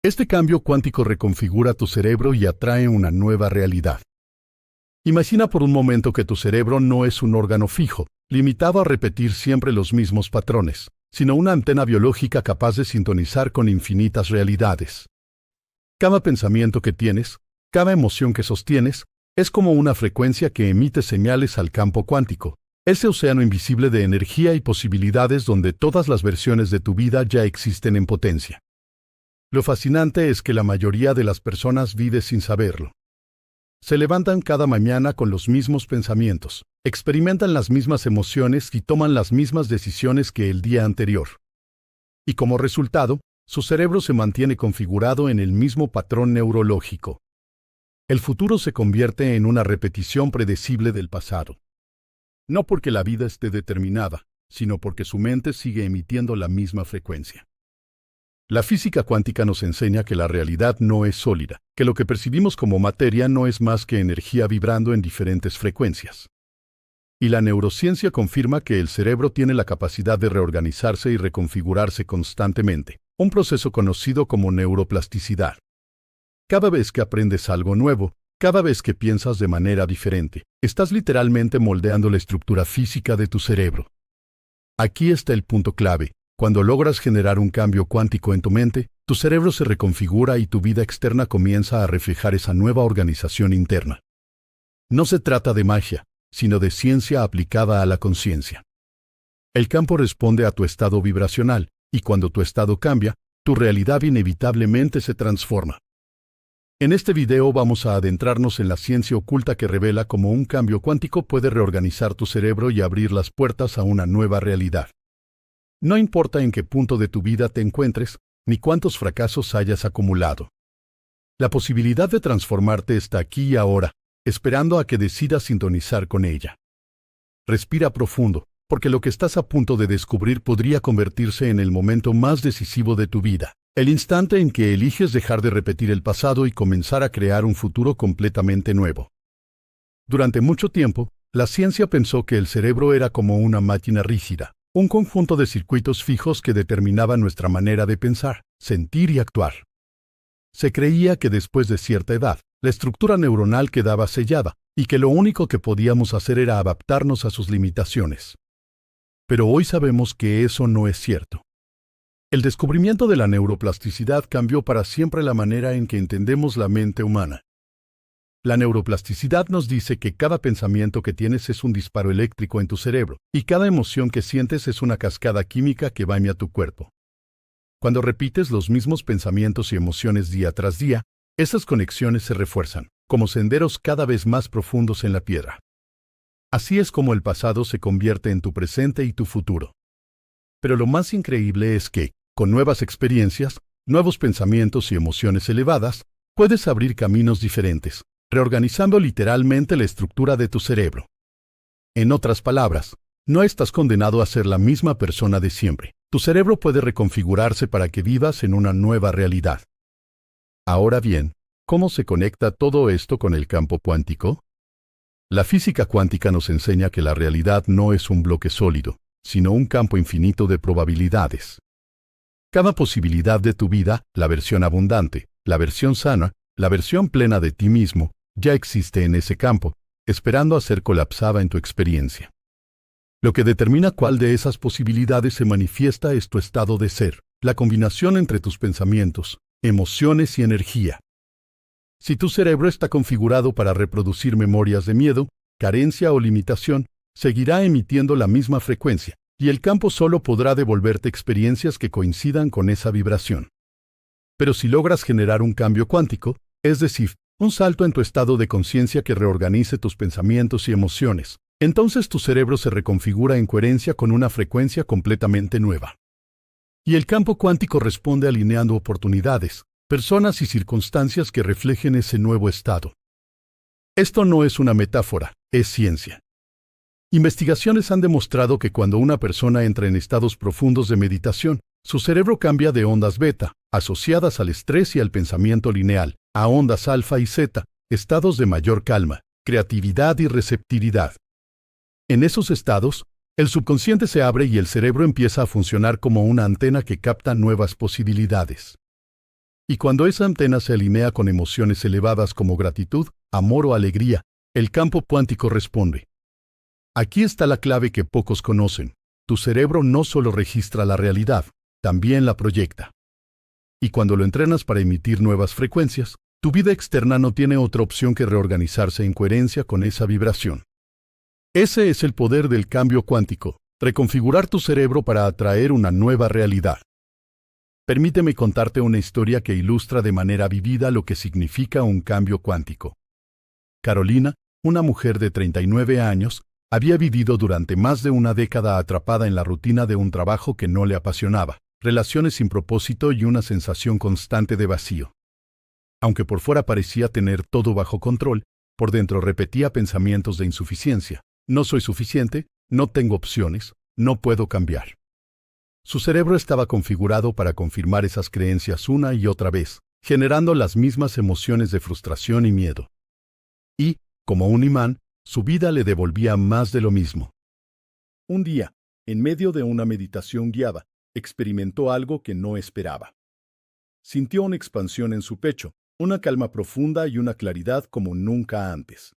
Este cambio cuántico reconfigura tu cerebro y atrae una nueva realidad. Imagina por un momento que tu cerebro no es un órgano fijo, limitado a repetir siempre los mismos patrones, sino una antena biológica capaz de sintonizar con infinitas realidades. Cada pensamiento que tienes, cada emoción que sostienes, es como una frecuencia que emite señales al campo cuántico, ese océano invisible de energía y posibilidades donde todas las versiones de tu vida ya existen en potencia. Lo fascinante es que la mayoría de las personas vive sin saberlo. Se levantan cada mañana con los mismos pensamientos, experimentan las mismas emociones y toman las mismas decisiones que el día anterior. Y como resultado, su cerebro se mantiene configurado en el mismo patrón neurológico. El futuro se convierte en una repetición predecible del pasado. No porque la vida esté determinada, sino porque su mente sigue emitiendo la misma frecuencia. La física cuántica nos enseña que la realidad no es sólida, que lo que percibimos como materia no es más que energía vibrando en diferentes frecuencias. Y la neurociencia confirma que el cerebro tiene la capacidad de reorganizarse y reconfigurarse constantemente, un proceso conocido como neuroplasticidad. Cada vez que aprendes algo nuevo, cada vez que piensas de manera diferente, estás literalmente moldeando la estructura física de tu cerebro. Aquí está el punto clave. Cuando logras generar un cambio cuántico en tu mente, tu cerebro se reconfigura y tu vida externa comienza a reflejar esa nueva organización interna. No se trata de magia, sino de ciencia aplicada a la conciencia. El campo responde a tu estado vibracional, y cuando tu estado cambia, tu realidad inevitablemente se transforma. En este video vamos a adentrarnos en la ciencia oculta que revela cómo un cambio cuántico puede reorganizar tu cerebro y abrir las puertas a una nueva realidad. No importa en qué punto de tu vida te encuentres, ni cuántos fracasos hayas acumulado. La posibilidad de transformarte está aquí y ahora, esperando a que decidas sintonizar con ella. Respira profundo, porque lo que estás a punto de descubrir podría convertirse en el momento más decisivo de tu vida, el instante en que eliges dejar de repetir el pasado y comenzar a crear un futuro completamente nuevo. Durante mucho tiempo, la ciencia pensó que el cerebro era como una máquina rígida, un conjunto de circuitos fijos que determinaban nuestra manera de pensar, sentir y actuar. Se creía que después de cierta edad, la estructura neuronal quedaba sellada y que lo único que podíamos hacer era adaptarnos a sus limitaciones. Pero hoy sabemos que eso no es cierto. El descubrimiento de la neuroplasticidad cambió para siempre la manera en que entendemos la mente humana. La neuroplasticidad nos dice que cada pensamiento que tienes es un disparo eléctrico en tu cerebro, y cada emoción que sientes es una cascada química que baña tu cuerpo. Cuando repites los mismos pensamientos y emociones día tras día, esas conexiones se refuerzan, como senderos cada vez más profundos en la piedra. Así es como el pasado se convierte en tu presente y tu futuro. Pero lo más increíble es que, con nuevas experiencias, nuevos pensamientos y emociones elevadas, puedes abrir caminos diferentes, reorganizando literalmente la estructura de tu cerebro. En otras palabras, no estás condenado a ser la misma persona de siempre. Tu cerebro puede reconfigurarse para que vivas en una nueva realidad. Ahora bien, ¿cómo se conecta todo esto con el campo cuántico? La física cuántica nos enseña que la realidad no es un bloque sólido, sino un campo infinito de probabilidades. Cada posibilidad de tu vida, la versión abundante, la versión sana, la versión plena de ti mismo, ya existe en ese campo, esperando a ser colapsada en tu experiencia. Lo que determina cuál de esas posibilidades se manifiesta es tu estado de ser, la combinación entre tus pensamientos, emociones y energía. Si tu cerebro está configurado para reproducir memorias de miedo, carencia o limitación, seguirá emitiendo la misma frecuencia, y el campo solo podrá devolverte experiencias que coincidan con esa vibración. Pero si logras generar un cambio cuántico, es decir, un salto en tu estado de conciencia que reorganice tus pensamientos y emociones, entonces tu cerebro se reconfigura en coherencia con una frecuencia completamente nueva. Y el campo cuántico responde alineando oportunidades, personas y circunstancias que reflejen ese nuevo estado. Esto no es una metáfora, es ciencia. Investigaciones han demostrado que cuando una persona entra en estados profundos de meditación, su cerebro cambia de ondas beta, asociadas al estrés y al pensamiento lineal, a ondas alfa y zeta, estados de mayor calma, creatividad y receptividad. En esos estados, el subconsciente se abre y el cerebro empieza a funcionar como una antena que capta nuevas posibilidades. Y cuando esa antena se alinea con emociones elevadas como gratitud, amor o alegría, el campo cuántico responde. Aquí está la clave que pocos conocen. Tu cerebro no solo registra la realidad, también la proyecta. Y cuando lo entrenas para emitir nuevas frecuencias, tu vida externa no tiene otra opción que reorganizarse en coherencia con esa vibración. Ese es el poder del cambio cuántico, reconfigurar tu cerebro para atraer una nueva realidad. Permíteme contarte una historia que ilustra de manera vivida lo que significa un cambio cuántico. Carolina, una mujer de 39 años, había vivido durante más de una década atrapada en la rutina de un trabajo que no le apasionaba, relaciones sin propósito y una sensación constante de vacío. Aunque por fuera parecía tener todo bajo control, por dentro repetía pensamientos de insuficiencia. No soy suficiente, no tengo opciones, no puedo cambiar. Su cerebro estaba configurado para confirmar esas creencias una y otra vez, generando las mismas emociones de frustración y miedo. Y, como un imán, su vida le devolvía más de lo mismo. Un día, en medio de una meditación guiada, experimentó algo que no esperaba. Sintió una expansión en su pecho, una calma profunda y una claridad como nunca antes.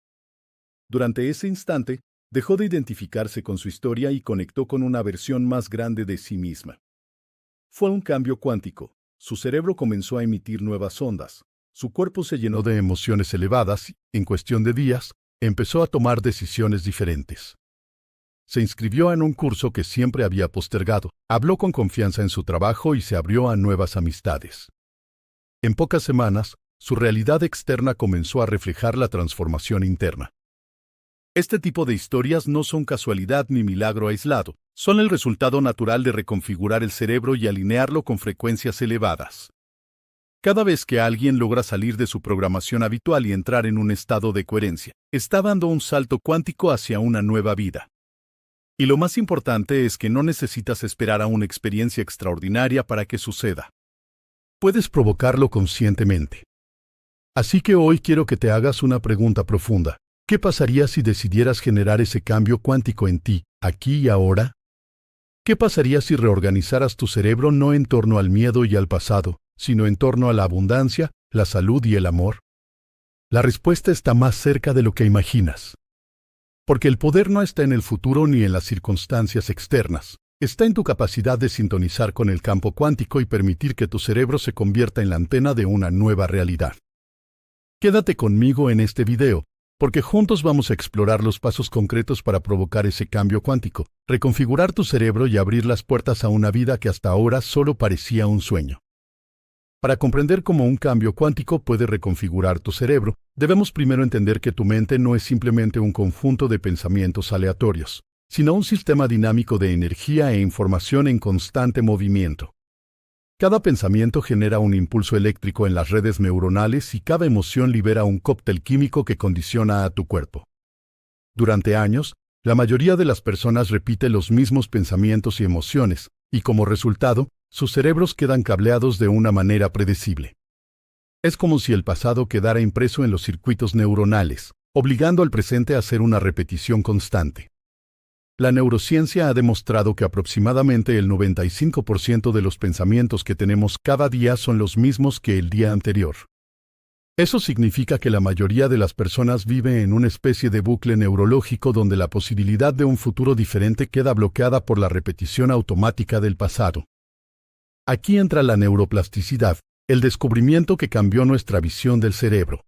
Durante ese instante, dejó de identificarse con su historia y conectó con una versión más grande de sí misma. Fue un cambio cuántico. Su cerebro comenzó a emitir nuevas ondas. Su cuerpo se llenó de emociones elevadas y, en cuestión de días, empezó a tomar decisiones diferentes. Se inscribió en un curso que siempre había postergado, habló con confianza en su trabajo y se abrió a nuevas amistades. En pocas semanas, su realidad externa comenzó a reflejar la transformación interna. Este tipo de historias no son casualidad ni milagro aislado, son el resultado natural de reconfigurar el cerebro y alinearlo con frecuencias elevadas. Cada vez que alguien logra salir de su programación habitual y entrar en un estado de coherencia, está dando un salto cuántico hacia una nueva vida. Y lo más importante es que no necesitas esperar a una experiencia extraordinaria para que suceda. Puedes provocarlo conscientemente. Así que hoy quiero que te hagas una pregunta profunda. ¿Qué pasaría si decidieras generar ese cambio cuántico en ti, aquí y ahora? ¿Qué pasaría si reorganizaras tu cerebro no en torno al miedo y al pasado, sino en torno a la abundancia, la salud y el amor? La respuesta está más cerca de lo que imaginas. Porque el poder no está en el futuro ni en las circunstancias externas. Está en tu capacidad de sintonizar con el campo cuántico y permitir que tu cerebro se convierta en la antena de una nueva realidad. Quédate conmigo en este video, porque juntos vamos a explorar los pasos concretos para provocar ese cambio cuántico, reconfigurar tu cerebro y abrir las puertas a una vida que hasta ahora solo parecía un sueño. Para comprender cómo un cambio cuántico puede reconfigurar tu cerebro, debemos primero entender que tu mente no es simplemente un conjunto de pensamientos aleatorios, sino un sistema dinámico de energía e información en constante movimiento. Cada pensamiento genera un impulso eléctrico en las redes neuronales y cada emoción libera un cóctel químico que condiciona a tu cuerpo. Durante años, la mayoría de las personas repite los mismos pensamientos y emociones, y como resultado, sus cerebros quedan cableados de una manera predecible. Es como si el pasado quedara impreso en los circuitos neuronales, obligando al presente a hacer una repetición constante. La neurociencia ha demostrado que aproximadamente el 95% de los pensamientos que tenemos cada día son los mismos que el día anterior. Eso significa que la mayoría de las personas vive en una especie de bucle neurológico donde la posibilidad de un futuro diferente queda bloqueada por la repetición automática del pasado. Aquí entra la neuroplasticidad, el descubrimiento que cambió nuestra visión del cerebro.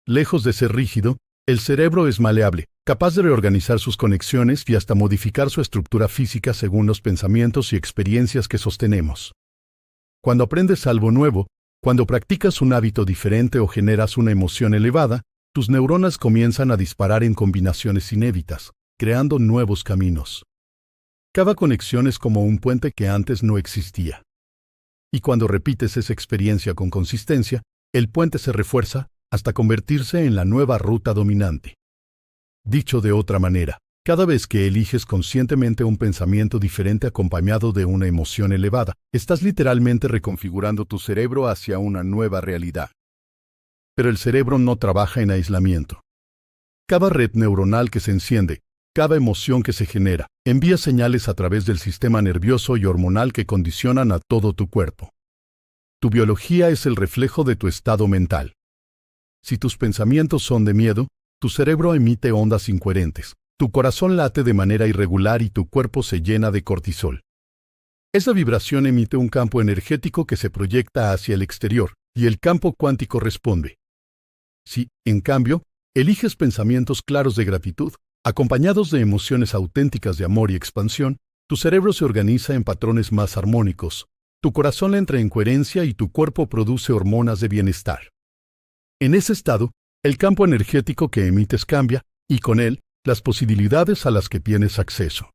Lejos de ser rígido, el cerebro es maleable, capaz de reorganizar sus conexiones y hasta modificar su estructura física según los pensamientos y experiencias que sostenemos. Cuando aprendes algo nuevo, cuando practicas un hábito diferente o generas una emoción elevada, tus neuronas comienzan a disparar en combinaciones inéditas, creando nuevos caminos. Cada conexión es como un puente que antes no existía. Y cuando repites esa experiencia con consistencia, el puente se refuerza hasta convertirse en la nueva ruta dominante. Dicho de otra manera, cada vez que eliges conscientemente un pensamiento diferente acompañado de una emoción elevada, estás literalmente reconfigurando tu cerebro hacia una nueva realidad. Pero el cerebro no trabaja en aislamiento. Cada red neuronal que se enciende, cada emoción que se genera, envía señales a través del sistema nervioso y hormonal que condicionan a todo tu cuerpo. Tu biología es el reflejo de tu estado mental. Si tus pensamientos son de miedo, tu cerebro emite ondas incoherentes, tu corazón late de manera irregular y tu cuerpo se llena de cortisol. Esa vibración emite un campo energético que se proyecta hacia el exterior, y el campo cuántico responde. Si, en cambio, eliges pensamientos claros de gratitud, acompañados de emociones auténticas de amor y expansión, tu cerebro se organiza en patrones más armónicos, tu corazón entra en coherencia y tu cuerpo produce hormonas de bienestar. En ese estado, el campo energético que emites cambia, y con él, las posibilidades a las que tienes acceso.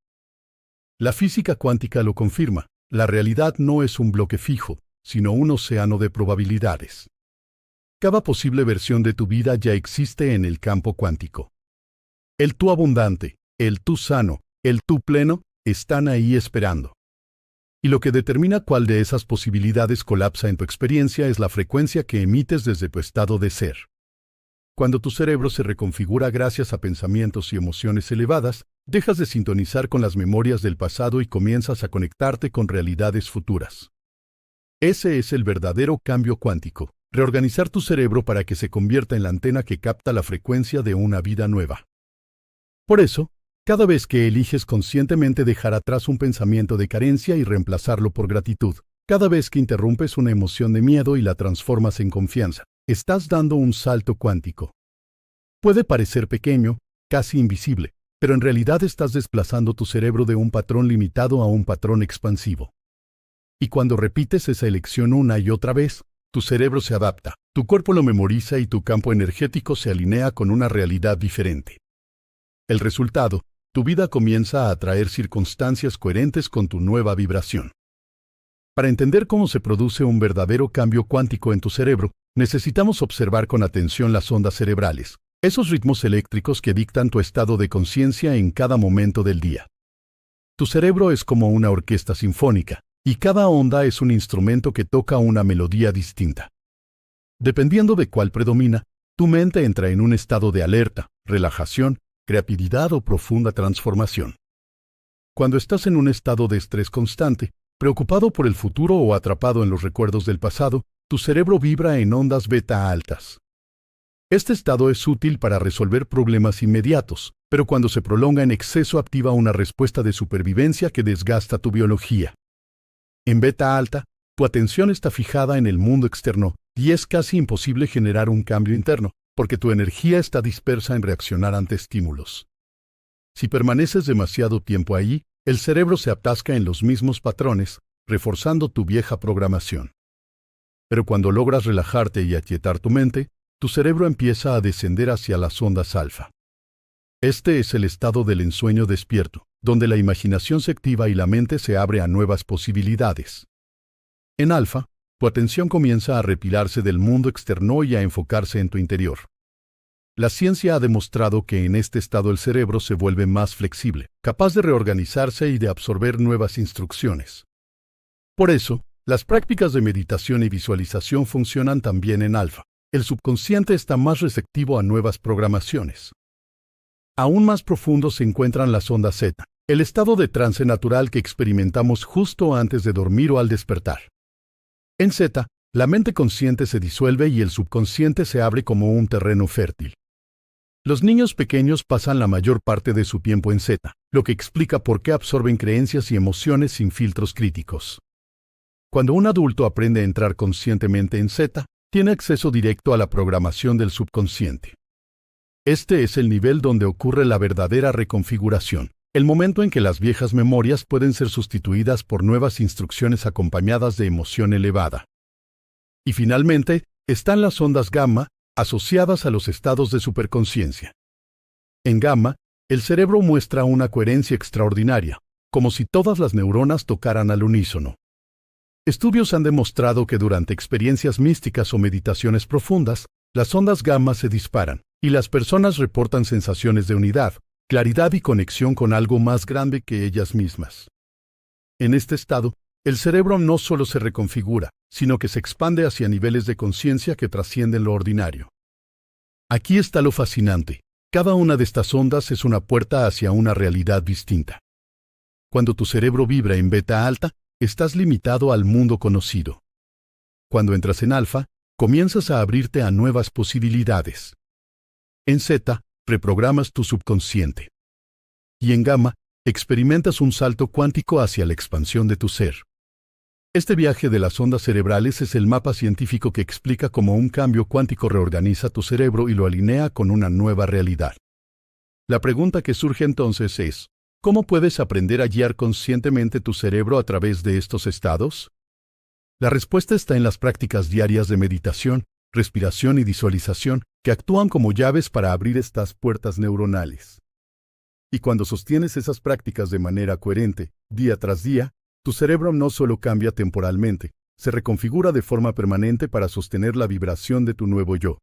La física cuántica lo confirma, la realidad no es un bloque fijo, sino un océano de probabilidades. Cada posible versión de tu vida ya existe en el campo cuántico. El tú abundante, el tú sano, el tú pleno, están ahí esperando. Y lo que determina cuál de esas posibilidades colapsa en tu experiencia es la frecuencia que emites desde tu estado de ser. Cuando tu cerebro se reconfigura gracias a pensamientos y emociones elevadas, dejas de sintonizar con las memorias del pasado y comienzas a conectarte con realidades futuras. Ese es el verdadero cambio cuántico, reorganizar tu cerebro para que se convierta en la antena que capta la frecuencia de una vida nueva. Por eso, cada vez que eliges conscientemente dejar atrás un pensamiento de carencia y reemplazarlo por gratitud, cada vez que interrumpes una emoción de miedo y la transformas en confianza, estás dando un salto cuántico. Puede parecer pequeño, casi invisible, pero en realidad estás desplazando tu cerebro de un patrón limitado a un patrón expansivo. Y cuando repites esa elección una y otra vez, tu cerebro se adapta, tu cuerpo lo memoriza y tu campo energético se alinea con una realidad diferente. El resultado, tu vida comienza a atraer circunstancias coherentes con tu nueva vibración. Para entender cómo se produce un verdadero cambio cuántico en tu cerebro, necesitamos observar con atención las ondas cerebrales, esos ritmos eléctricos que dictan tu estado de conciencia en cada momento del día. Tu cerebro es como una orquesta sinfónica, y cada onda es un instrumento que toca una melodía distinta. Dependiendo de cuál predomina, tu mente entra en un estado de alerta, relajación, creatividad o profunda transformación. Cuando estás en un estado de estrés constante, preocupado por el futuro o atrapado en los recuerdos del pasado, tu cerebro vibra en ondas beta altas. Este estado es útil para resolver problemas inmediatos, pero cuando se prolonga en exceso activa una respuesta de supervivencia que desgasta tu biología. En beta alta, tu atención está fijada en el mundo externo y es casi imposible generar un cambio interno, porque tu energía está dispersa en reaccionar ante estímulos. Si permaneces demasiado tiempo ahí, el cerebro se atasca en los mismos patrones, reforzando tu vieja programación. Pero cuando logras relajarte y aquietar tu mente, tu cerebro empieza a descender hacia las ondas alfa. Este es el estado del ensueño despierto, donde la imaginación se activa y la mente se abre a nuevas posibilidades. En alfa, tu atención comienza a retirarse del mundo externo y a enfocarse en tu interior. La ciencia ha demostrado que en este estado el cerebro se vuelve más flexible, capaz de reorganizarse y de absorber nuevas instrucciones. Por eso, las prácticas de meditación y visualización funcionan también en alfa. El subconsciente está más receptivo a nuevas programaciones. Aún más profundo se encuentran las ondas zeta, el estado de trance natural que experimentamos justo antes de dormir o al despertar. En zeta, la mente consciente se disuelve y el subconsciente se abre como un terreno fértil. Los niños pequeños pasan la mayor parte de su tiempo en zeta, lo que explica por qué absorben creencias y emociones sin filtros críticos. Cuando un adulto aprende a entrar conscientemente en zeta, tiene acceso directo a la programación del subconsciente. Este es el nivel donde ocurre la verdadera reconfiguración, el momento en que las viejas memorias pueden ser sustituidas por nuevas instrucciones acompañadas de emoción elevada. Y finalmente, están las ondas gamma, asociadas a los estados de superconciencia. En gamma, el cerebro muestra una coherencia extraordinaria, como si todas las neuronas tocaran al unísono. Estudios han demostrado que durante experiencias místicas o meditaciones profundas, las ondas gamma se disparan, y las personas reportan sensaciones de unidad, claridad y conexión con algo más grande que ellas mismas. En este estado, el cerebro no solo se reconfigura, sino que se expande hacia niveles de conciencia que trascienden lo ordinario. Aquí está lo fascinante. Cada una de estas ondas es una puerta hacia una realidad distinta. Cuando tu cerebro vibra en beta alta, estás limitado al mundo conocido. Cuando entras en alfa, comienzas a abrirte a nuevas posibilidades. En zeta, reprogramas tu subconsciente. Y en gamma, experimentas un salto cuántico hacia la expansión de tu ser. Este viaje de las ondas cerebrales es el mapa científico que explica cómo un cambio cuántico reorganiza tu cerebro y lo alinea con una nueva realidad. La pregunta que surge entonces es, ¿cómo puedes aprender a guiar conscientemente tu cerebro a través de estos estados? La respuesta está en las prácticas diarias de meditación, respiración y visualización, que actúan como llaves para abrir estas puertas neuronales. Y cuando sostienes esas prácticas de manera coherente, día tras día, tu cerebro no solo cambia temporalmente, se reconfigura de forma permanente para sostener la vibración de tu nuevo yo.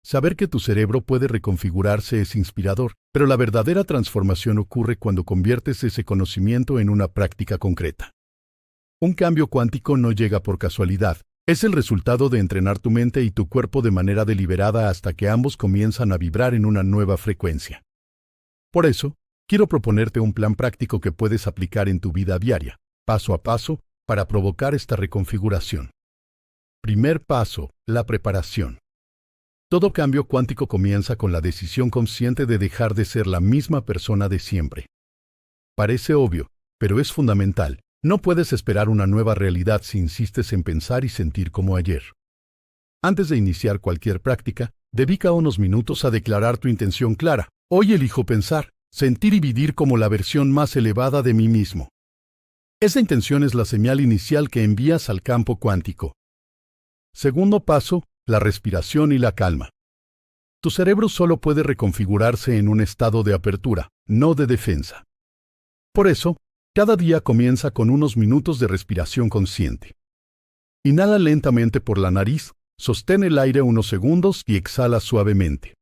Saber que tu cerebro puede reconfigurarse es inspirador, pero la verdadera transformación ocurre cuando conviertes ese conocimiento en una práctica concreta. Un cambio cuántico no llega por casualidad, es el resultado de entrenar tu mente y tu cuerpo de manera deliberada hasta que ambos comienzan a vibrar en una nueva frecuencia. Por eso, quiero proponerte un plan práctico que puedes aplicar en tu vida diaria, paso a paso, para provocar esta reconfiguración. Primer paso, la preparación. Todo cambio cuántico comienza con la decisión consciente de dejar de ser la misma persona de siempre. Parece obvio, pero es fundamental. No puedes esperar una nueva realidad si insistes en pensar y sentir como ayer. Antes de iniciar cualquier práctica, dedica unos minutos a declarar tu intención clara. Hoy elijo pensar, sentir y vivir como la versión más elevada de mí mismo. Esa intención es la señal inicial que envías al campo cuántico. Segundo paso, la respiración y la calma. Tu cerebro solo puede reconfigurarse en un estado de apertura, no de defensa. Por eso, cada día comienza con unos minutos de respiración consciente. Inhala lentamente por la nariz, sostén el aire unos segundos y exhala suavemente.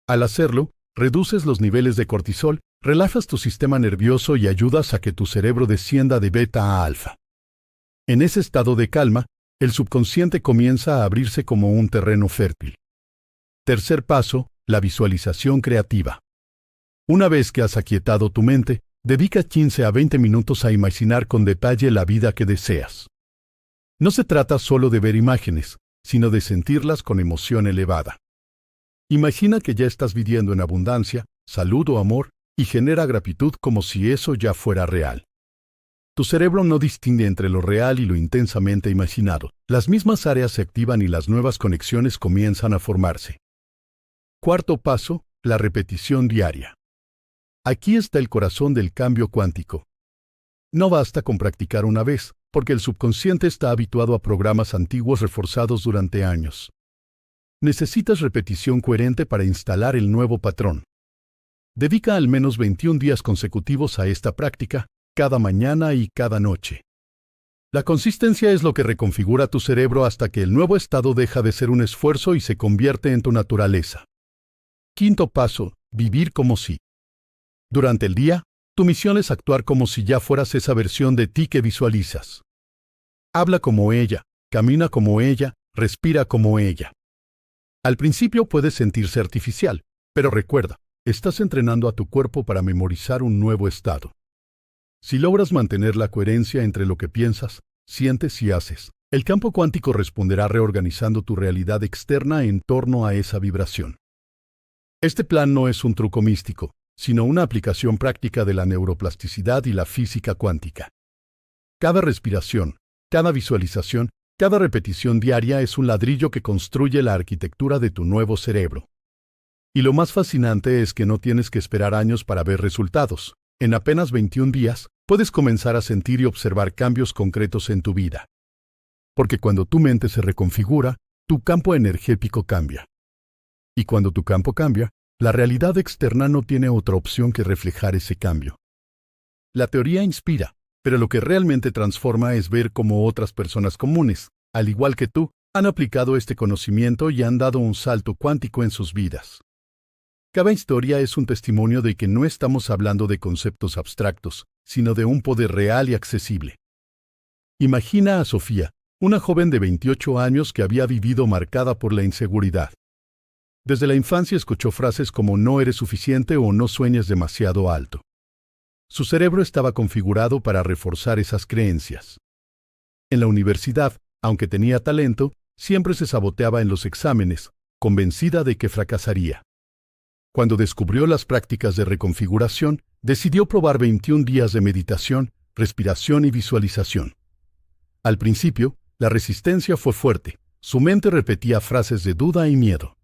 Al hacerlo, reduces los niveles de cortisol, relajas tu sistema nervioso y ayudas a que tu cerebro descienda de beta a alfa. En ese estado de calma, el subconsciente comienza a abrirse como un terreno fértil. Tercer paso, la visualización creativa. Una vez que has aquietado tu mente, dedica 15 a 20 minutos a imaginar con detalle la vida que deseas. No se trata solo de ver imágenes, sino de sentirlas con emoción elevada. Imagina que ya estás viviendo en abundancia, salud o amor, y genera gratitud como si eso ya fuera real. Tu cerebro no distingue entre lo real y lo intensamente imaginado. Las mismas áreas se activan y las nuevas conexiones comienzan a formarse. Cuarto paso, la repetición diaria. Aquí está el corazón del cambio cuántico. No basta con practicar una vez, porque el subconsciente está habituado a programas antiguos reforzados durante años. Necesitas repetición coherente para instalar el nuevo patrón. Dedica al menos 21 días consecutivos a esta práctica, cada mañana y cada noche. La consistencia es lo que reconfigura tu cerebro hasta que el nuevo estado deja de ser un esfuerzo y se convierte en tu naturaleza. Quinto paso, vivir como si. Durante el día, tu misión es actuar como si ya fueras esa versión de ti que visualizas. Habla como ella, camina como ella, respira como ella. Al principio puedes sentirse artificial, pero recuerda, estás entrenando a tu cuerpo para memorizar un nuevo estado. Si logras mantener la coherencia entre lo que piensas, sientes y haces, el campo cuántico responderá reorganizando tu realidad externa en torno a esa vibración. Este plan no es un truco místico, sino una aplicación práctica de la neuroplasticidad y la física cuántica. Cada respiración, cada visualización, cada repetición diaria es un ladrillo que construye la arquitectura de tu nuevo cerebro. Y lo más fascinante es que no tienes que esperar años para ver resultados. En apenas 21 días, puedes comenzar a sentir y observar cambios concretos en tu vida. Porque cuando tu mente se reconfigura, tu campo energético cambia. Y cuando tu campo cambia, la realidad externa no tiene otra opción que reflejar ese cambio. La teoría inspira, pero lo que realmente transforma es ver cómo otras personas comunes, al igual que tú, han aplicado este conocimiento y han dado un salto cuántico en sus vidas. Cada historia es un testimonio de que no estamos hablando de conceptos abstractos, sino de un poder real y accesible. Imagina a Sofía, una joven de 28 años que había vivido marcada por la inseguridad. Desde la infancia escuchó frases como no eres suficiente o no sueñes demasiado alto. Su cerebro estaba configurado para reforzar esas creencias. En la universidad, Aunque tenía talento, siempre se saboteaba en los exámenes, convencida de que fracasaría. Cuando descubrió las prácticas de reconfiguración, decidió probar 21 días de meditación, respiración y visualización. Al principio, la resistencia fue fuerte. Su mente repetía frases de duda y miedo.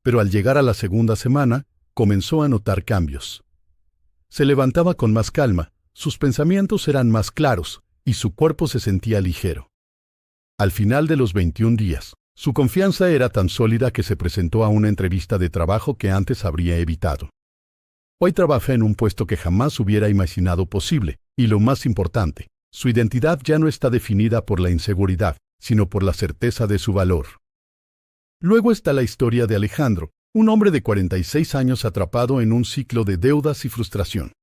Pero al llegar a la segunda semana, comenzó a notar cambios. Se levantaba con más calma, sus pensamientos eran más claros y su cuerpo se sentía ligero. Al final de los 21 días, su confianza era tan sólida que se presentó a una entrevista de trabajo que antes habría evitado. Hoy trabaja en un puesto que jamás hubiera imaginado posible, y lo más importante, su identidad ya no está definida por la inseguridad, sino por la certeza de su valor. Luego está la historia de Alejandro, un hombre de 46 años atrapado en un ciclo de deudas y frustración.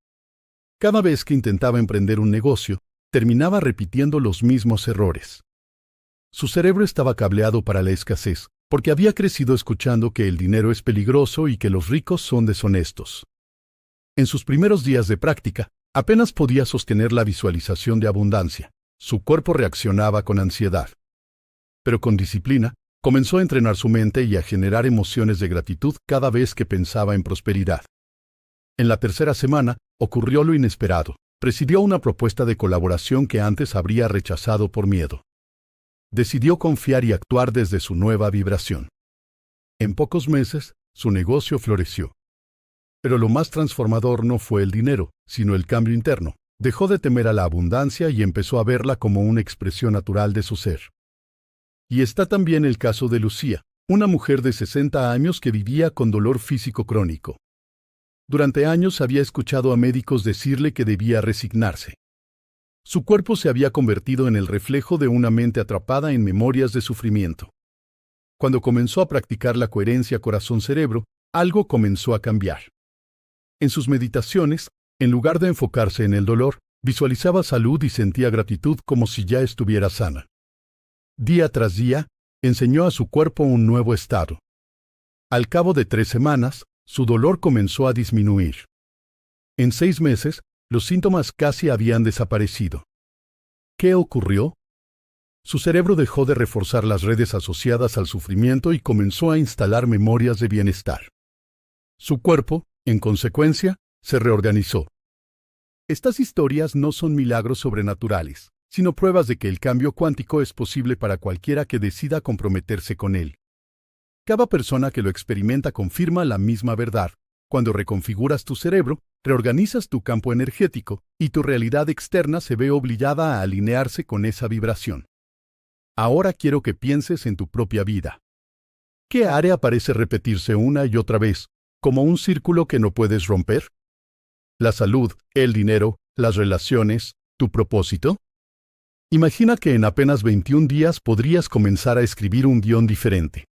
Cada vez que intentaba emprender un negocio, terminaba repitiendo los mismos errores. Su cerebro estaba cableado para la escasez, porque había crecido escuchando que el dinero es peligroso y que los ricos son deshonestos. En sus primeros días de práctica, apenas podía sostener la visualización de abundancia. Su cuerpo reaccionaba con ansiedad. Pero con disciplina, comenzó a entrenar su mente y a generar emociones de gratitud cada vez que pensaba en prosperidad. En la tercera semana, ocurrió lo inesperado. Presidió una propuesta de colaboración que antes habría rechazado por miedo. Decidió confiar y actuar desde su nueva vibración. En pocos meses, su negocio floreció. Pero lo más transformador no fue el dinero, sino el cambio interno. Dejó de temer a la abundancia y empezó a verla como una expresión natural de su ser. Y está también el caso de Lucía, una mujer de 60 años que vivía con dolor físico crónico. Durante años había escuchado a médicos decirle que debía resignarse. Su cuerpo se había convertido en el reflejo de una mente atrapada en memorias de sufrimiento. Cuando comenzó a practicar la coherencia corazón-cerebro, algo comenzó a cambiar. En sus meditaciones, en lugar de enfocarse en el dolor, visualizaba salud y sentía gratitud como si ya estuviera sana. Día tras día, enseñó a su cuerpo un nuevo estado. Al cabo de 3 semanas, su dolor comenzó a disminuir. En 6 meses, los síntomas casi habían desaparecido. ¿Qué ocurrió? Su cerebro dejó de reforzar las redes asociadas al sufrimiento y comenzó a instalar memorias de bienestar. Su cuerpo, en consecuencia, se reorganizó. Estas historias no son milagros sobrenaturales, sino pruebas de que el cambio cuántico es posible para cualquiera que decida comprometerse con él. Cada persona que lo experimenta confirma la misma verdad. Cuando reconfiguras tu cerebro, reorganizas tu campo energético y tu realidad externa se ve obligada a alinearse con esa vibración. Ahora quiero que pienses en tu propia vida. ¿Qué área parece repetirse una y otra vez, como un círculo que no puedes romper? ¿La salud, el dinero, las relaciones, tu propósito? Imagina que en apenas 21 días podrías comenzar a escribir un guión diferente.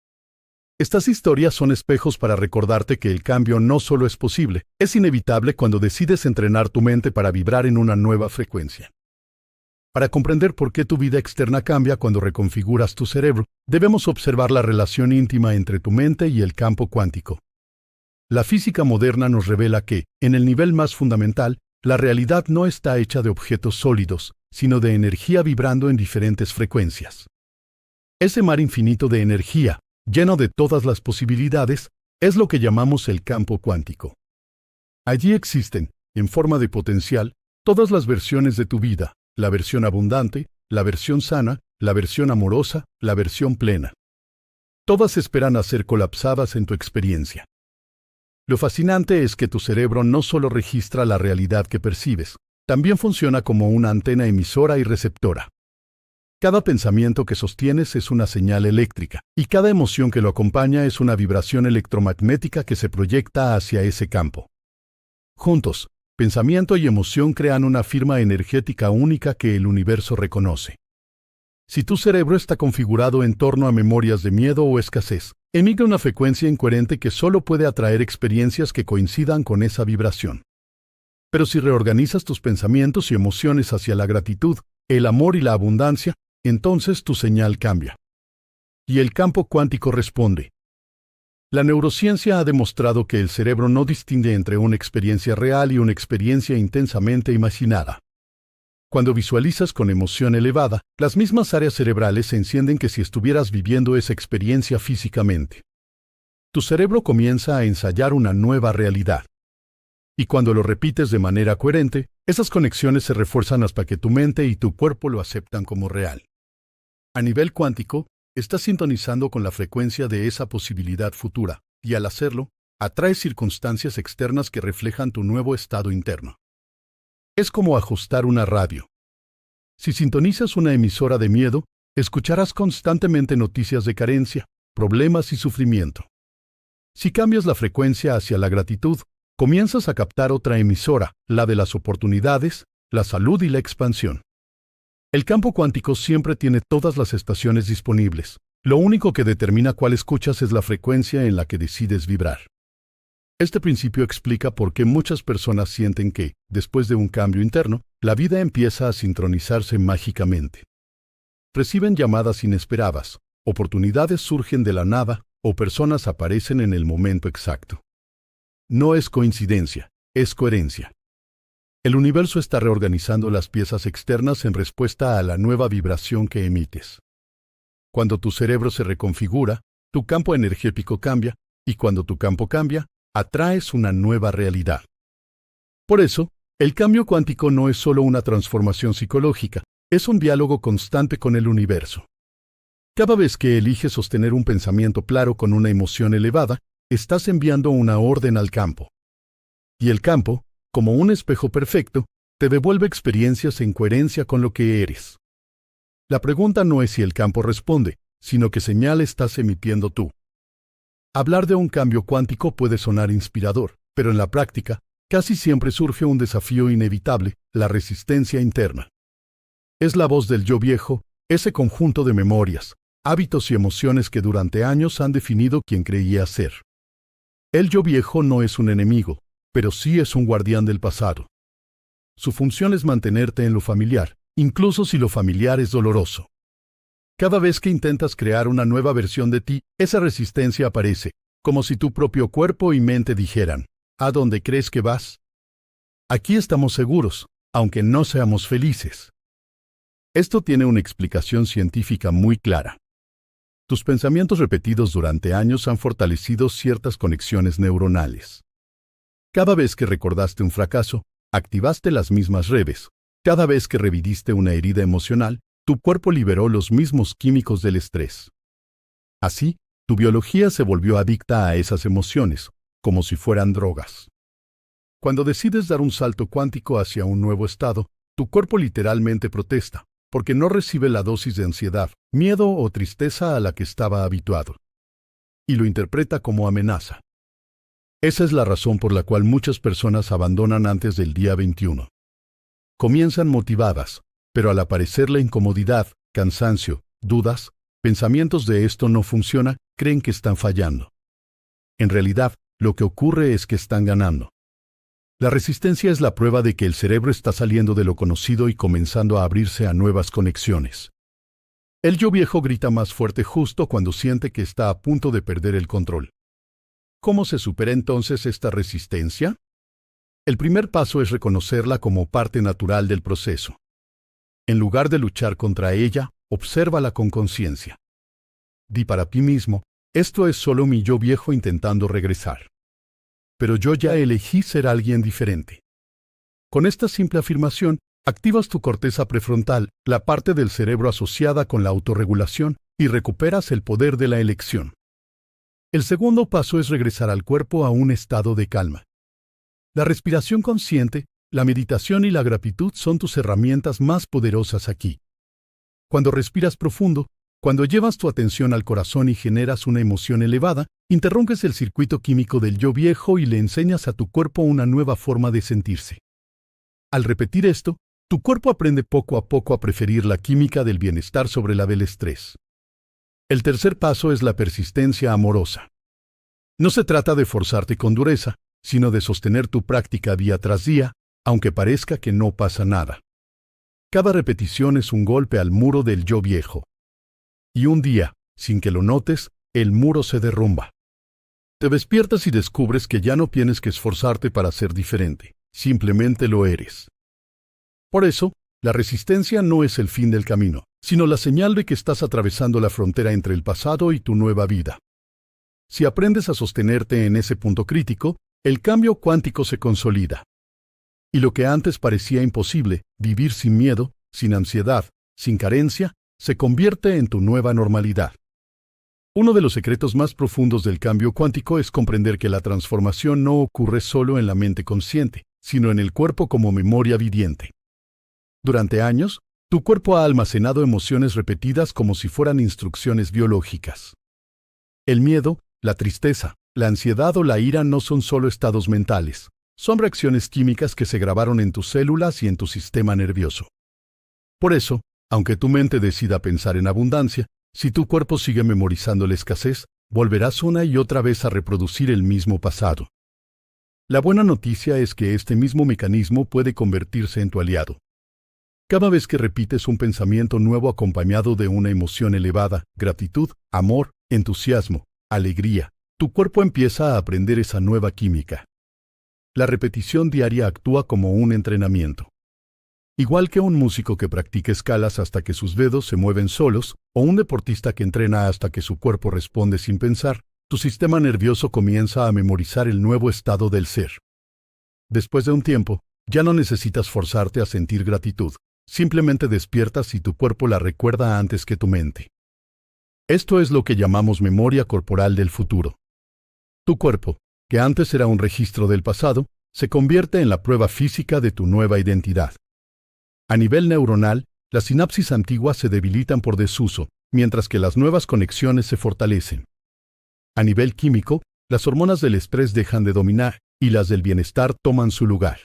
Estas historias son espejos para recordarte que el cambio no solo es posible, es inevitable cuando decides entrenar tu mente para vibrar en una nueva frecuencia. Para comprender por qué tu vida externa cambia cuando reconfiguras tu cerebro, debemos observar la relación íntima entre tu mente y el campo cuántico. La física moderna nos revela que, en el nivel más fundamental, la realidad no está hecha de objetos sólidos, sino de energía vibrando en diferentes frecuencias. Ese mar infinito de energía, lleno de todas las posibilidades, es lo que llamamos el campo cuántico. Allí existen, en forma de potencial, todas las versiones de tu vida, la versión abundante, la versión sana, la versión amorosa, la versión plena. Todas esperan a ser colapsadas en tu experiencia. Lo fascinante es que tu cerebro no solo registra la realidad que percibes, también funciona como una antena emisora y receptora. Cada pensamiento que sostienes es una señal eléctrica, y cada emoción que lo acompaña es una vibración electromagnética que se proyecta hacia ese campo. Juntos, pensamiento y emoción crean una firma energética única que el universo reconoce. Si tu cerebro está configurado en torno a memorias de miedo o escasez, emite una frecuencia incoherente que solo puede atraer experiencias que coincidan con esa vibración. Pero si reorganizas tus pensamientos y emociones hacia la gratitud, el amor y la abundancia, entonces tu señal cambia. Y el campo cuántico responde. La neurociencia ha demostrado que el cerebro no distingue entre una experiencia real y una experiencia intensamente imaginada. Cuando visualizas con emoción elevada, las mismas áreas cerebrales se encienden que si estuvieras viviendo esa experiencia físicamente. Tu cerebro comienza a ensayar una nueva realidad. Y cuando lo repites de manera coherente, esas conexiones se refuerzan hasta que tu mente y tu cuerpo lo aceptan como real. A nivel cuántico, estás sintonizando con la frecuencia de esa posibilidad futura, y al hacerlo, atraes circunstancias externas que reflejan tu nuevo estado interno. Es como ajustar una radio. Si sintonizas una emisora de miedo, escucharás constantemente noticias de carencia, problemas y sufrimiento. Si cambias la frecuencia hacia la gratitud, comienzas a captar otra emisora, la de las oportunidades, la salud y la expansión. El campo cuántico siempre tiene todas las estaciones disponibles. Lo único que determina cuál escuchas es la frecuencia en la que decides vibrar. Este principio explica por qué muchas personas sienten que, después de un cambio interno, la vida empieza a sincronizarse mágicamente. Reciben llamadas inesperadas, oportunidades surgen de la nada o personas aparecen en el momento exacto. No es coincidencia, es coherencia. El universo está reorganizando las piezas externas en respuesta a la nueva vibración que emites. Cuando tu cerebro se reconfigura, tu campo energético cambia, y cuando tu campo cambia, atraes una nueva realidad. Por eso, el cambio cuántico no es solo una transformación psicológica, es un diálogo constante con el universo. Cada vez que eliges sostener un pensamiento claro con una emoción elevada, estás enviando una orden al campo. Y el campo, como un espejo perfecto, te devuelve experiencias en coherencia con lo que eres. La pregunta no es si el campo responde, sino qué señal estás emitiendo tú. Hablar de un cambio cuántico puede sonar inspirador, pero en la práctica, casi siempre surge un desafío inevitable, la resistencia interna. Es la voz del yo viejo, ese conjunto de memorias, hábitos y emociones que durante años han definido quién creía ser. El yo viejo no es un enemigo, pero sí es un guardián del pasado. Su función es mantenerte en lo familiar, incluso si lo familiar es doloroso. Cada vez que intentas crear una nueva versión de ti, esa resistencia aparece, como si tu propio cuerpo y mente dijeran, ¿a dónde crees que vas? Aquí estamos seguros, aunque no seamos felices. Esto tiene una explicación científica muy clara. Tus pensamientos repetidos durante años han fortalecido ciertas conexiones neuronales. Cada vez que recordaste un fracaso, activaste las mismas redes. Cada vez que reviviste una herida emocional, tu cuerpo liberó los mismos químicos del estrés. Así, tu biología se volvió adicta a esas emociones, como si fueran drogas. Cuando decides dar un salto cuántico hacia un nuevo estado, tu cuerpo literalmente protesta, porque no recibe la dosis de ansiedad, miedo o tristeza a la que estaba habituado. Y lo interpreta como amenaza. Esa es la razón por la cual muchas personas abandonan antes del día 21. Comienzan motivadas, pero al aparecer la incomodidad, cansancio, dudas, pensamientos de esto no funciona, creen que están fallando. En realidad, lo que ocurre es que están ganando. La resistencia es la prueba de que el cerebro está saliendo de lo conocido y comenzando a abrirse a nuevas conexiones. El yo viejo grita más fuerte justo cuando siente que está a punto de perder el control. ¿Cómo se supera entonces esta resistencia? El primer paso es reconocerla como parte natural del proceso. En lugar de luchar contra ella, obsérvala con conciencia. Di para ti mismo, esto es solo mi yo viejo intentando regresar. Pero yo ya elegí ser alguien diferente. Con esta simple afirmación, activas tu corteza prefrontal, la parte del cerebro asociada con la autorregulación, y recuperas el poder de la elección. El segundo paso es regresar al cuerpo a un estado de calma. La respiración consciente, la meditación y la gratitud son tus herramientas más poderosas aquí. Cuando respiras profundo, cuando llevas tu atención al corazón y generas una emoción elevada, interrumpes el circuito químico del yo viejo y le enseñas a tu cuerpo una nueva forma de sentirse. Al repetir esto, tu cuerpo aprende poco a poco a preferir la química del bienestar sobre la del estrés. El tercer paso es la persistencia amorosa. No se trata de forzarte con dureza, sino de sostener tu práctica día tras día, aunque parezca que no pasa nada. Cada repetición es un golpe al muro del yo viejo. Y un día, sin que lo notes, el muro se derrumba. Te despiertas y descubres que ya no tienes que esforzarte para ser diferente, simplemente lo eres. Por eso, La resistencia no es el fin del camino, sino la señal de que estás atravesando la frontera entre el pasado y tu nueva vida. Si aprendes a sostenerte en ese punto crítico, el cambio cuántico se consolida. Y lo que antes parecía imposible, vivir sin miedo, sin ansiedad, sin carencia, se convierte en tu nueva normalidad. Uno de los secretos más profundos del cambio cuántico es comprender que la transformación no ocurre solo en la mente consciente, sino en el cuerpo como memoria viviente. Durante años, tu cuerpo ha almacenado emociones repetidas como si fueran instrucciones biológicas. El miedo, la tristeza, la ansiedad o la ira no son solo estados mentales, son reacciones químicas que se grabaron en tus células y en tu sistema nervioso. Por eso, aunque tu mente decida pensar en abundancia, si tu cuerpo sigue memorizando la escasez, volverás una y otra vez a reproducir el mismo pasado. La buena noticia es que este mismo mecanismo puede convertirse en tu aliado. Cada vez que repites un pensamiento nuevo acompañado de una emoción elevada, gratitud, amor, entusiasmo, alegría, tu cuerpo empieza a aprender esa nueva química. La repetición diaria actúa como un entrenamiento. Igual que un músico que practica escalas hasta que sus dedos se mueven solos, o un deportista que entrena hasta que su cuerpo responde sin pensar, tu sistema nervioso comienza a memorizar el nuevo estado del ser. Después de un tiempo, ya no necesitas forzarte a sentir gratitud. Simplemente despiertas y tu cuerpo la recuerda antes que tu mente. Esto es lo que llamamos memoria corporal del futuro. Tu cuerpo, que antes era un registro del pasado, se convierte en la prueba física de tu nueva identidad. A nivel neuronal, las sinapsis antiguas se debilitan por desuso, mientras que las nuevas conexiones se fortalecen. A nivel químico, las hormonas del estrés dejan de dominar y las del bienestar toman su lugar.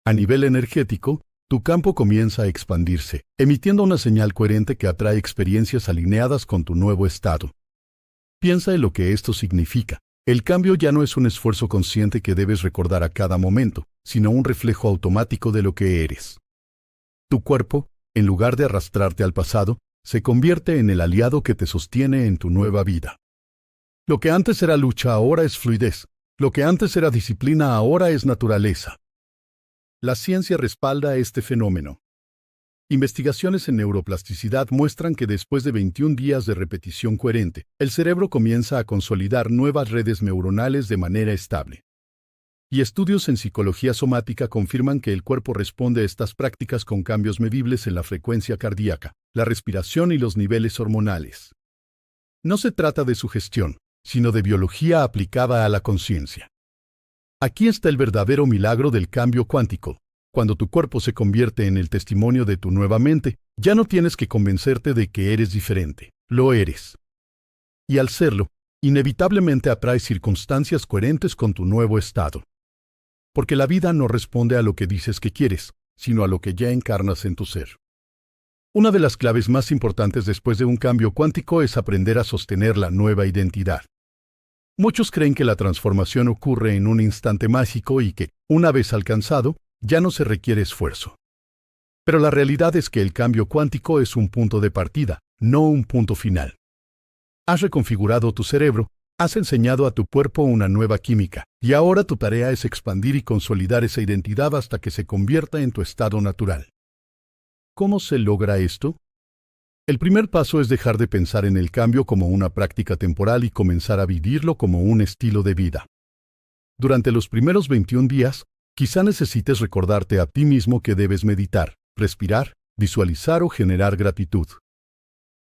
A nivel energético, tu campo comienza a expandirse, emitiendo una señal coherente que atrae experiencias alineadas con tu nuevo estado. Piensa en lo que esto significa. El cambio ya no es un esfuerzo consciente que debes recordar a cada momento, sino un reflejo automático de lo que eres. Tu cuerpo, en lugar de arrastrarte al pasado, se convierte en el aliado que te sostiene en tu nueva vida. Lo que antes era lucha ahora es fluidez. Lo que antes era disciplina ahora es naturaleza. La ciencia respalda este fenómeno. Investigaciones en neuroplasticidad muestran que después de 21 días de repetición coherente, el cerebro comienza a consolidar nuevas redes neuronales de manera estable. Y estudios en psicología somática confirman que el cuerpo responde a estas prácticas con cambios medibles en la frecuencia cardíaca, la respiración y los niveles hormonales. No se trata de sugestión, sino de biología aplicada a la conciencia. Aquí está el verdadero milagro del cambio cuántico. Cuando tu cuerpo se convierte en el testimonio de tu nueva mente, ya no tienes que convencerte de que eres diferente, lo eres. Y al serlo, inevitablemente atraes circunstancias coherentes con tu nuevo estado. Porque la vida no responde a lo que dices que quieres, sino a lo que ya encarnas en tu ser. Una de las claves más importantes después de un cambio cuántico es aprender a sostener la nueva identidad. Muchos creen que la transformación ocurre en un instante mágico y que, una vez alcanzado, ya no se requiere esfuerzo. Pero la realidad es que el cambio cuántico es un punto de partida, no un punto final. Has reconfigurado tu cerebro, has enseñado a tu cuerpo una nueva química, y ahora tu tarea es expandir y consolidar esa identidad hasta que se convierta en tu estado natural. ¿Cómo se logra esto? El primer paso es dejar de pensar en el cambio como una práctica temporal y comenzar a vivirlo como un estilo de vida. Durante los primeros 21 días, quizá necesites recordarte a ti mismo que debes meditar, respirar, visualizar o generar gratitud.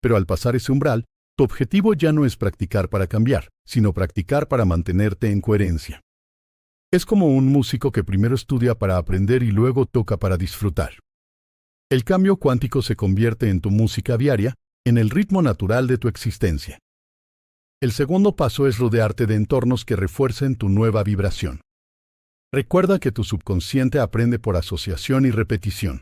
Pero al pasar ese umbral, tu objetivo ya no es practicar para cambiar, sino practicar para mantenerte en coherencia. Es como un músico que primero estudia para aprender y luego toca para disfrutar. El cambio cuántico se convierte en tu música diaria, en el ritmo natural de tu existencia. El segundo paso es rodearte de entornos que refuercen tu nueva vibración. Recuerda que tu subconsciente aprende por asociación y repetición.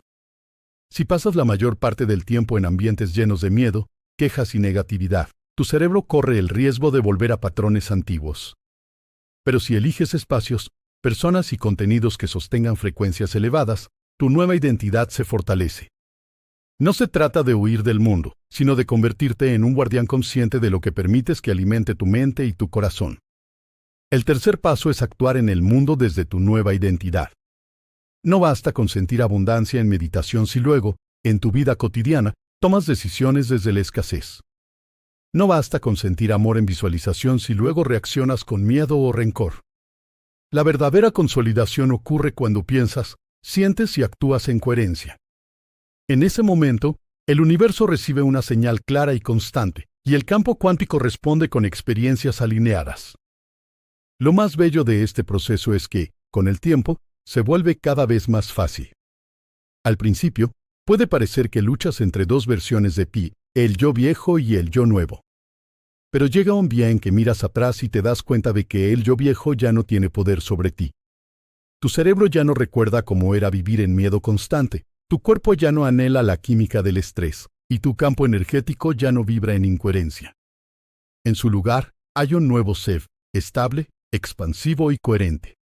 Si pasas la mayor parte del tiempo en ambientes llenos de miedo, quejas y negatividad, tu cerebro corre el riesgo de volver a patrones antiguos. Pero si eliges espacios, personas y contenidos que sostengan frecuencias elevadas, tu nueva identidad se fortalece. No se trata de huir del mundo, sino de convertirte en un guardián consciente de lo que permites que alimente tu mente y tu corazón. El tercer paso es actuar en el mundo desde tu nueva identidad. No basta con sentir abundancia en meditación si luego, en tu vida cotidiana, tomas decisiones desde la escasez. No basta con sentir amor en visualización si luego reaccionas con miedo o rencor. La verdadera consolidación ocurre cuando piensas, sientes y actúas en coherencia. En ese momento, el universo recibe una señal clara y constante, y el campo cuántico responde con experiencias alineadas. Lo más bello de este proceso es que, con el tiempo, se vuelve cada vez más fácil. Al principio, puede parecer que luchas entre dos versiones de ti, el yo viejo y el yo nuevo. Pero llega un día en que miras atrás y te das cuenta de que el yo viejo ya no tiene poder sobre ti. Tu cerebro ya no recuerda cómo era vivir en miedo constante, tu cuerpo ya no anhela la química del estrés, y tu campo energético ya no vibra en incoherencia. En su lugar, hay un nuevo ser, estable, expansivo y coherente.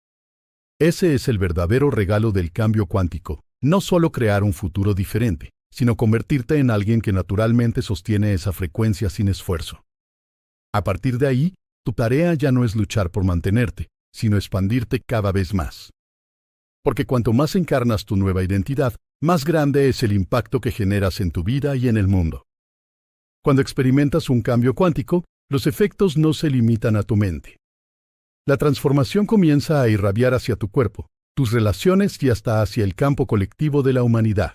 Ese es el verdadero regalo del cambio cuántico, no solo crear un futuro diferente, sino convertirte en alguien que naturalmente sostiene esa frecuencia sin esfuerzo. A partir de ahí, tu tarea ya no es luchar por mantenerte, sino expandirte cada vez más. Porque cuanto más encarnas tu nueva identidad, más grande es el impacto que generas en tu vida y en el mundo. Cuando experimentas un cambio cuántico, los efectos no se limitan a tu mente. La transformación comienza a irradiar hacia tu cuerpo, tus relaciones y hasta hacia el campo colectivo de la humanidad.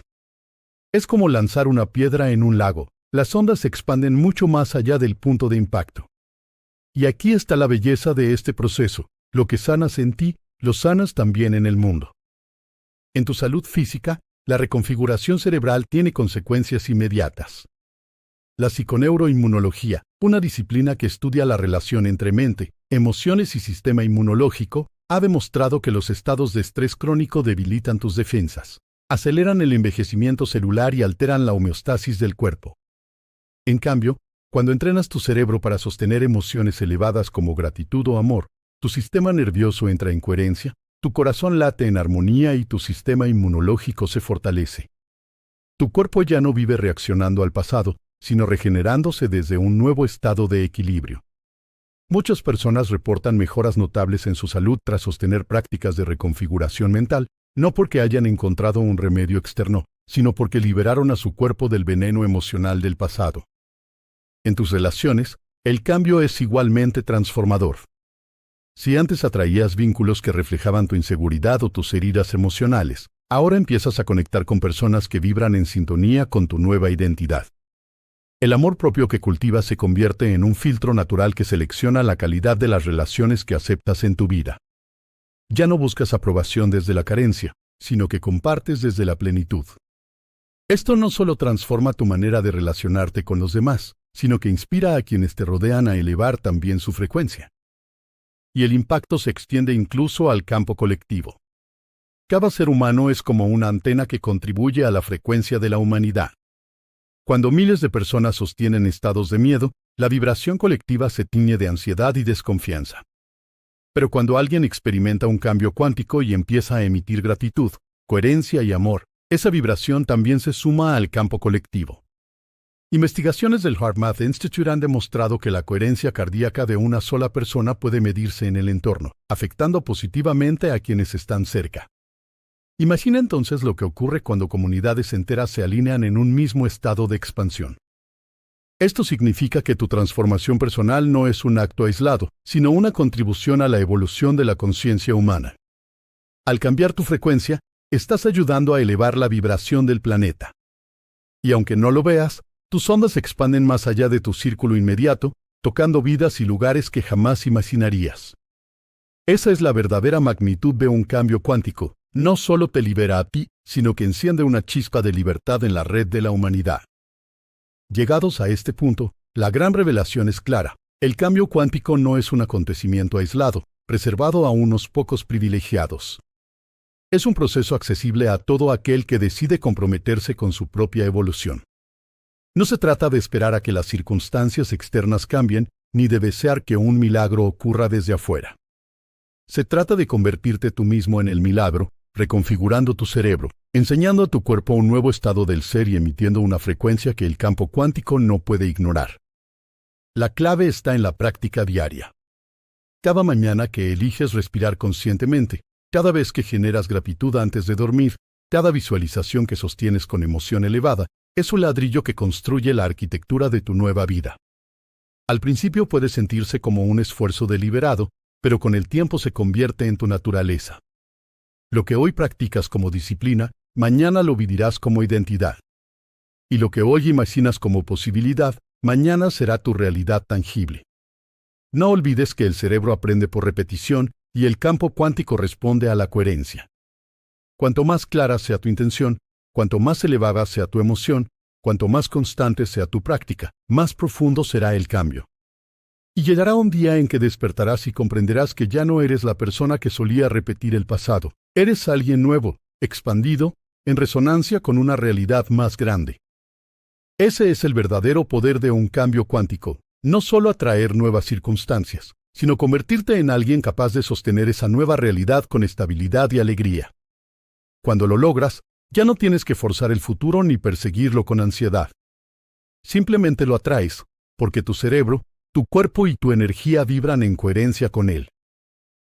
Es como lanzar una piedra en un lago, las ondas se expanden mucho más allá del punto de impacto. Y aquí está la belleza de este proceso, lo que sanas en ti, lo sanas también en el mundo. En tu salud física, la reconfiguración cerebral tiene consecuencias inmediatas. La psiconeuroinmunología, una disciplina que estudia la relación entre mente, emociones y sistema inmunológico, ha demostrado que los estados de estrés crónico debilitan tus defensas, aceleran el envejecimiento celular y alteran la homeostasis del cuerpo. En cambio, cuando entrenas tu cerebro para sostener emociones elevadas como gratitud o amor, tu sistema nervioso entra en coherencia, tu corazón late en armonía y tu sistema inmunológico se fortalece. Tu cuerpo ya no vive reaccionando al pasado, sino regenerándose desde un nuevo estado de equilibrio. Muchas personas reportan mejoras notables en su salud tras sostener prácticas de reconfiguración mental, no porque hayan encontrado un remedio externo, sino porque liberaron a su cuerpo del veneno emocional del pasado. En tus relaciones, el cambio es igualmente transformador. Si antes atraías vínculos que reflejaban tu inseguridad o tus heridas emocionales, ahora empiezas a conectar con personas que vibran en sintonía con tu nueva identidad. El amor propio que cultivas se convierte en un filtro natural que selecciona la calidad de las relaciones que aceptas en tu vida. Ya no buscas aprobación desde la carencia, sino que compartes desde la plenitud. Esto no solo transforma tu manera de relacionarte con los demás, sino que inspira a quienes te rodean a elevar también su frecuencia. Y el impacto se extiende incluso al campo colectivo. Cada ser humano es como una antena que contribuye a la frecuencia de la humanidad. Cuando miles de personas sostienen estados de miedo, la vibración colectiva se tiñe de ansiedad y desconfianza. Pero cuando alguien experimenta un cambio cuántico y empieza a emitir gratitud, coherencia y amor, esa vibración también se suma al campo colectivo. Investigaciones del HeartMath Institute han demostrado que la coherencia cardíaca de una sola persona puede medirse en el entorno, afectando positivamente a quienes están cerca. Imagina entonces lo que ocurre cuando comunidades enteras se alinean en un mismo estado de expansión. Esto significa que tu transformación personal no es un acto aislado, sino una contribución a la evolución de la conciencia humana. Al cambiar tu frecuencia, estás ayudando a elevar la vibración del planeta. Y aunque no lo veas, tus ondas se expanden más allá de tu círculo inmediato, tocando vidas y lugares que jamás imaginarías. Esa es la verdadera magnitud de un cambio cuántico. No solo te libera a ti, sino que enciende una chispa de libertad en la red de la humanidad. Llegados a este punto, la gran revelación es clara. El cambio cuántico no es un acontecimiento aislado, reservado a unos pocos privilegiados. Es un proceso accesible a todo aquel que decide comprometerse con su propia evolución. No se trata de esperar a que las circunstancias externas cambien, ni de desear que un milagro ocurra desde afuera. Se trata de convertirte tú mismo en el milagro, reconfigurando tu cerebro, enseñando a tu cuerpo un nuevo estado del ser y emitiendo una frecuencia que el campo cuántico no puede ignorar. La clave está en la práctica diaria. Cada mañana que eliges respirar conscientemente, Cada vez que generas gratitud antes de dormir, cada visualización que sostienes con emoción elevada, es un ladrillo que construye la arquitectura de tu nueva vida. Al principio puede sentirse como un esfuerzo deliberado, pero con el tiempo se convierte en tu naturaleza. Lo que hoy practicas como disciplina, mañana lo vivirás como identidad. Y lo que hoy imaginas como posibilidad, mañana será tu realidad tangible. No olvides que el cerebro aprende por repetición y el campo cuántico responde a la coherencia. Cuanto más clara sea tu intención, cuanto más elevada sea tu emoción, cuanto más constante sea tu práctica, más profundo será el cambio. Y llegará un día en que despertarás y comprenderás que ya no eres la persona que solía repetir el pasado. Eres alguien nuevo, expandido, en resonancia con una realidad más grande. Ese es el verdadero poder de un cambio cuántico, no solo atraer nuevas circunstancias, sino convertirte en alguien capaz de sostener esa nueva realidad con estabilidad y alegría. Cuando lo logras, ya no tienes que forzar el futuro ni perseguirlo con ansiedad. Simplemente lo atraes, porque tu cerebro, tu cuerpo y tu energía vibran en coherencia con él.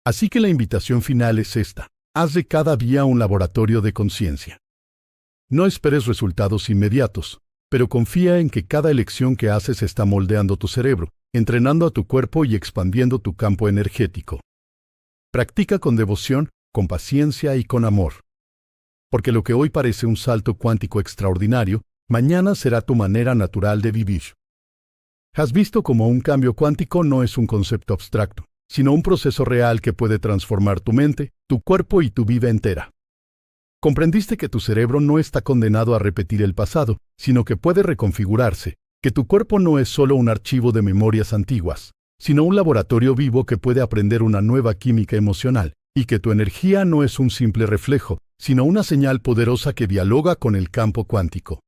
Así que la invitación final es esta: haz de cada día un laboratorio de conciencia. No esperes resultados inmediatos, pero confía en que cada elección que haces está moldeando tu cerebro, entrenando a tu cuerpo y expandiendo tu campo energético. Practica con devoción, con paciencia y con amor. Porque lo que hoy parece un salto cuántico extraordinario, mañana será tu manera natural de vivir. Has visto cómo un cambio cuántico no es un concepto abstracto, sino un proceso real que puede transformar tu mente, tu cuerpo y tu vida entera. Comprendiste que tu cerebro no está condenado a repetir el pasado, sino que puede reconfigurarse, que tu cuerpo no es solo un archivo de memorias antiguas, sino un laboratorio vivo que puede aprender una nueva química emocional, y que tu energía no es un simple reflejo, sino una señal poderosa que dialoga con el campo cuántico.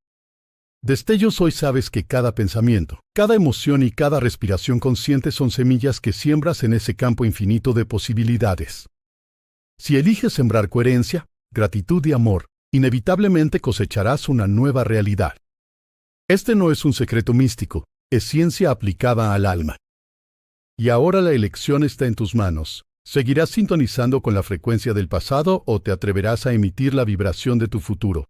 Destellos hoy sabes que cada pensamiento, cada emoción y cada respiración consciente son semillas que siembras en ese campo infinito de posibilidades. Si eliges sembrar coherencia, gratitud y amor, inevitablemente cosecharás una nueva realidad. Este no es un secreto místico, es ciencia aplicada al alma. Y ahora la elección está en tus manos. ¿Seguirás sintonizando con la frecuencia del pasado o te atreverás a emitir la vibración de tu futuro?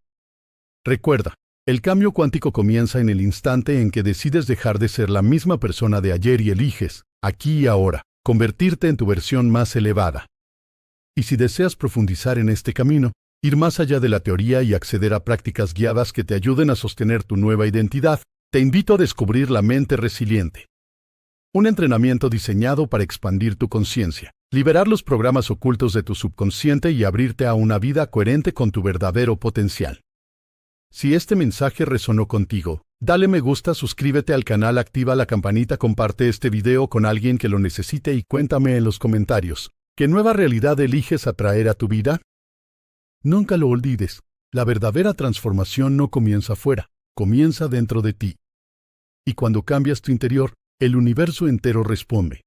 Recuerda, el cambio cuántico comienza en el instante en que decides dejar de ser la misma persona de ayer y eliges, aquí y ahora, convertirte en tu versión más elevada. Y si deseas profundizar en este camino, ir más allá de la teoría y acceder a prácticas guiadas que te ayuden a sostener tu nueva identidad, te invito a descubrir la mente resiliente. Un entrenamiento diseñado para expandir tu conciencia, liberar los programas ocultos de tu subconsciente y abrirte a una vida coherente con tu verdadero potencial. Si este mensaje resonó contigo, dale me gusta, suscríbete al canal, activa la campanita, comparte este video con alguien que lo necesite y cuéntame en los comentarios, ¿qué nueva realidad eliges atraer a tu vida? Nunca lo olvides, la verdadera transformación no comienza afuera, comienza dentro de ti. Y cuando cambias tu interior, el universo entero responde.